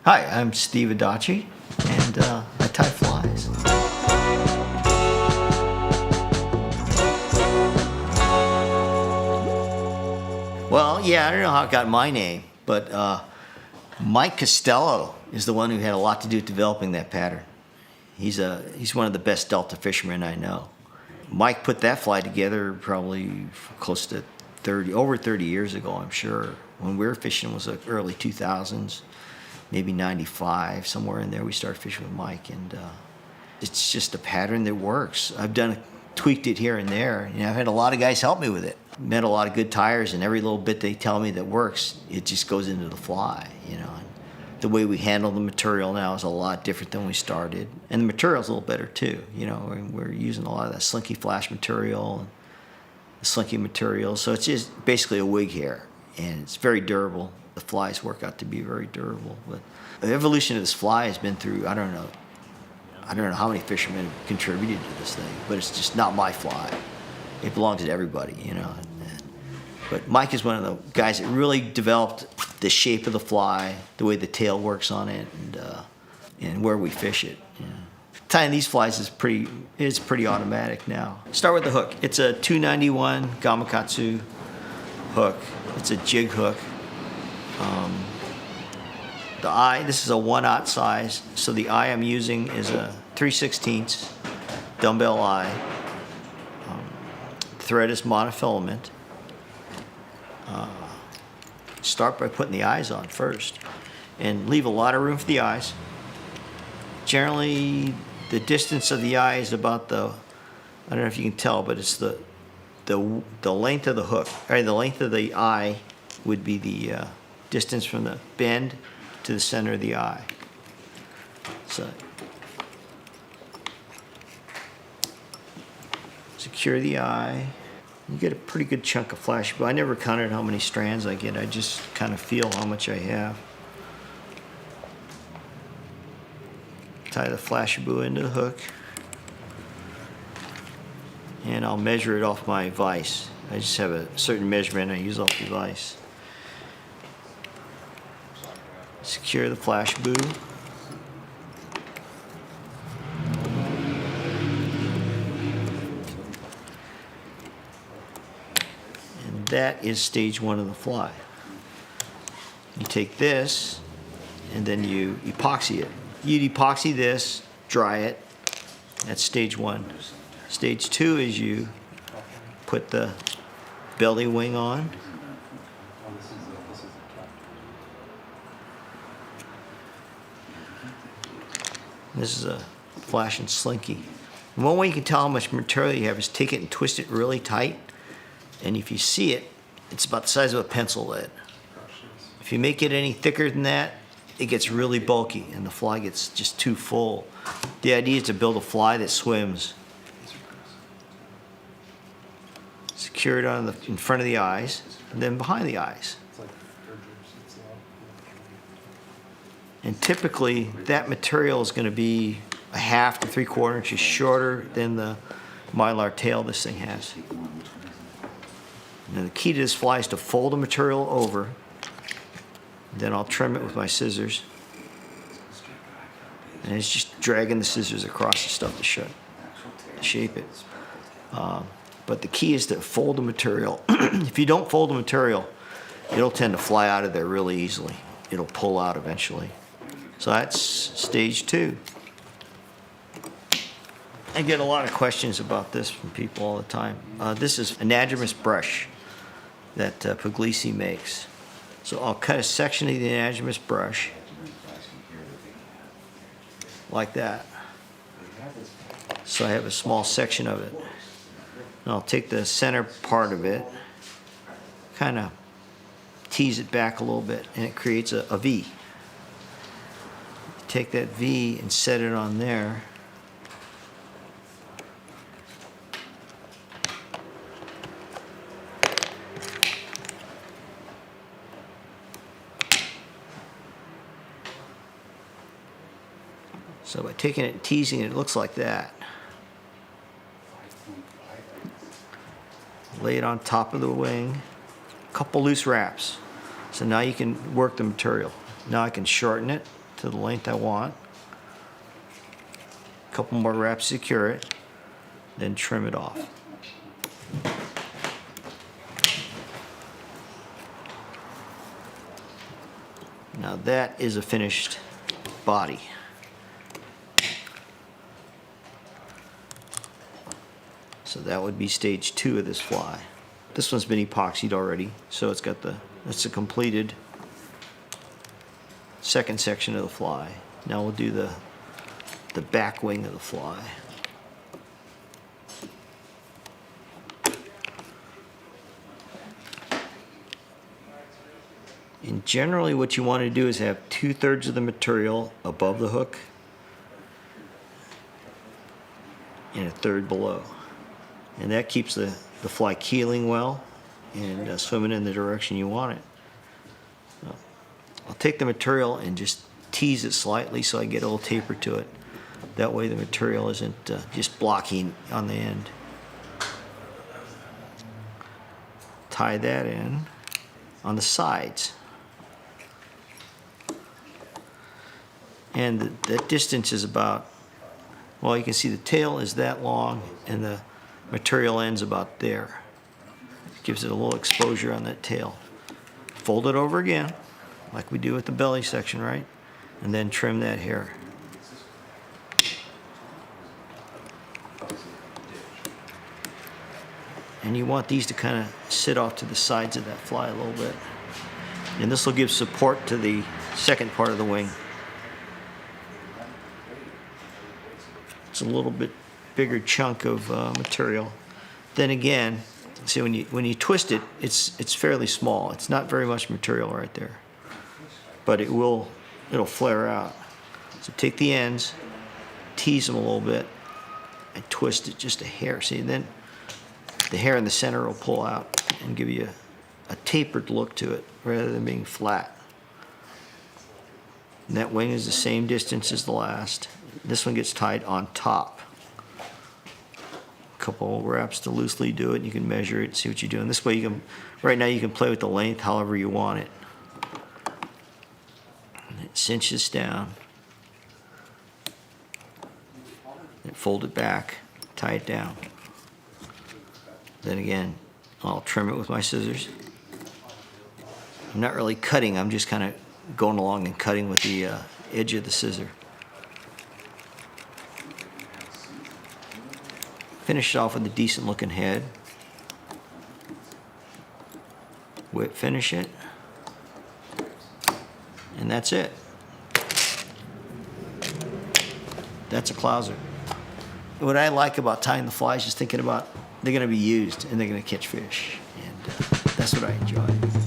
Hi, I'm Steve Adachi, and I tie flies. Well, yeah, I don't know how it got my name, but Mike Costello is the one who had a lot to do with developing that pattern. He's one of the best Delta fishermen I know. Mike put that fly together probably close to over 30 years ago, I'm sure. When we were fishing was the early 2000s, maybe 95, somewhere in there. We started fishing with Mike, and it's just a pattern that works. I've tweaked it here and there. I've had a lot of guys help me with it. Met a lot of good tires, and every little bit they tell me that works, it just goes into the fly, And the way we handle the material now is a lot different than we started, and the material's a little better too. We're using a lot of that slinky flash material and the slinky material, so it's just basically a wig hair, and it's very durable. The flies work out to be very durable, but the evolution of this fly has been through, I don't know how many fishermen have contributed to this thing, but it's just not my fly. It belongs to everybody, But Mike is one of the guys that really developed the shape of the fly, the way the tail works on it, and where we fish it. Tying these flies is pretty automatic now. Start with the hook. It's a 291 Gamakatsu hook. It's a jig hook. The eye, this is a 1/0 size, so the eye I'm using is a 3/16 Dumbbell Eye. Thread is monofilament. Start by putting the eyes on first, and leave a lot of room for the eyes. Generally, the distance of the eye is about I don't know if you can tell, but it's the length of the hook. Or the length of the eye would be the distance from the bend to the center of the eye. So secure the eye. You get a pretty good chunk of Flashabou. I never counted how many strands I get. I just kind of feel how much I have. Tie the Flashabou into the hook, and I'll measure it off my vise. I just have a certain measurement I use off the vise. Secure the Flashabou. And that is stage one of the fly. You take this, and then you epoxy it. You epoxy this, dry it. That's stage one. Stage two is you put the belly wing on. This is a flash and slinky. And one way you can tell how much material you have is take it and twist it really tight. And if you see it, it's about the size of a pencil lead. If you make it any thicker than that, it gets really bulky and the fly gets just too full. The idea is to build a fly that swims. Secure it in front of the eyes, and then behind the eyes. And typically, that material is going to be a 1/2 to 3/4 inches shorter than the mylar tail this thing has. Now the key to this fly is to fold the material over. Then I'll trim it with my scissors. And it's just dragging the scissors across the stuff to shape it. But the key is to fold the material. If you don't fold the material, it'll tend to fly out of there really easily. It'll pull out eventually. So that's stage two. I get a lot of questions about this from people all the time. This is Anadromous Brush that Puglisi makes. So I'll cut a section of the Anadromous Brush like that. So I have a small section of it. And I'll take the center part of it, kind of tease it back a little bit, and it creates a V. Take that V and set it on there. So by taking it and teasing it, it looks like that. Lay it on top of the wing. A couple loose wraps. So now you can work the material. Now I can shorten it to the length I want. A couple more wraps to secure it, then trim it off. Now that is a finished body. So that would be stage 2 of this fly. This one's been epoxied already, so it's got that's a completed second section of the fly. Now we'll do the back wing of the fly. And generally what you want to do is have 2/3 of the material above the hook and 1/3 below. And that keeps the fly keeling well and swimming in the direction you want it. So I'll take the material and just tease it slightly so I get a little taper to it. That way the material isn't just blocking on the end. Tie that in on the sides. And that distance is about, well, you can see the tail is that long and the material ends about there. It gives it a little exposure on that tail. Fold it over again, like we do with the belly section, right? And then trim that hair. And you want these to kind of sit off to the sides of that fly a little bit. And this will give support to the second part of the wing. It's a little bit bigger chunk of material. Then again, see when you twist it, it's fairly small. It's not very much material right there, but it'll flare out. So take the ends, tease them a little bit, and twist it just a hair. See, then the hair in the center will pull out and give you a tapered look to it rather than being flat. And that wing is the same distance as the last. This one gets tied on top. A couple wraps to loosely do it. You can measure it, see what you're doing. This way you can, right now you can play with the length however you want it. And it cinches down. And fold it back, tie it down. Then again, I'll trim it with my scissors. I'm not really cutting, I'm just kind of going along and cutting with the edge of the scissor. Finish it off with a decent looking head. Whip finish it. And that's it. That's a Clouser. What I like about tying the flies is thinking about they're going to be used and they're going to catch fish. And that's what I enjoy.